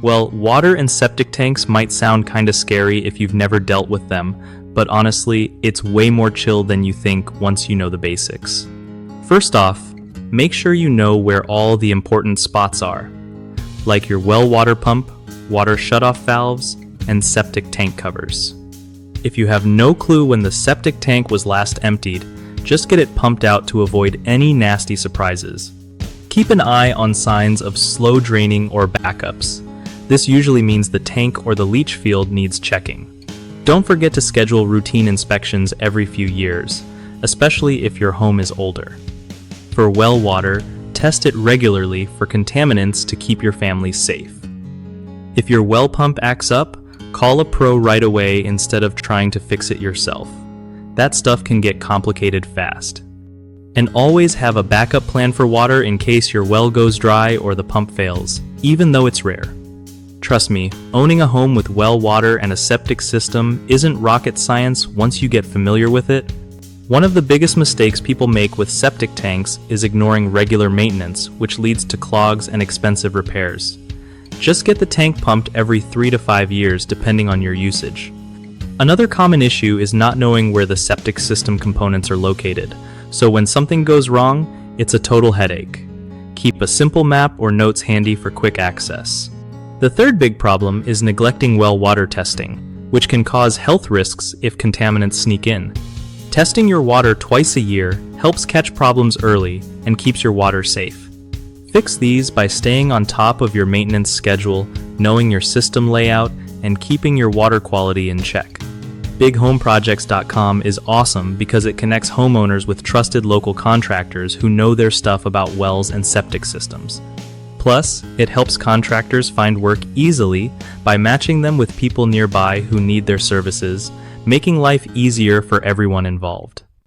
Well, water and septic tanks might sound kinda scary if you've never dealt with them, but honestly, it's way more chill than you think once you know the basics. First off, make sure you know where all the important spots are, like your well water pump, water shutoff valves, and septic tank covers. If you have no clue when the septic tank was last emptied, just get it pumped out to avoid any nasty surprises. Keep an eye on signs of slow draining or backups. This usually means the tank or the leach field needs checking. Don't forget to schedule routine inspections every few years, especially if your home is older. For well water, test it regularly for contaminants to keep your family safe. If your well pump acts up, call a pro right away instead of trying to fix it yourself. That stuff can get complicated fast. And always have a backup plan for water in case your well goes dry or the pump fails, even though it's rare. Trust me, owning a home with well water and a septic system isn't rocket science once you get familiar with it. One of the biggest mistakes people make with septic tanks is ignoring regular maintenance, which leads to clogs and expensive repairs. Just get the tank pumped every 3 to 5 years depending on your usage. Another common issue is not knowing where the septic system components are located, so when something goes wrong, it's a total headache. Keep a simple map or notes handy for quick access. The third big problem is neglecting well water testing, which can cause health risks if contaminants sneak in. Testing your water twice a year helps catch problems early and keeps your water safe. Fix these by staying on top of your maintenance schedule, knowing your system layout, and keeping your water quality in check. BigHomeProjects.com is awesome because it connects homeowners with trusted local contractors who know their stuff about wells and septic systems. Plus, it helps contractors find work easily by matching them with people nearby who need their services, making life easier for everyone involved.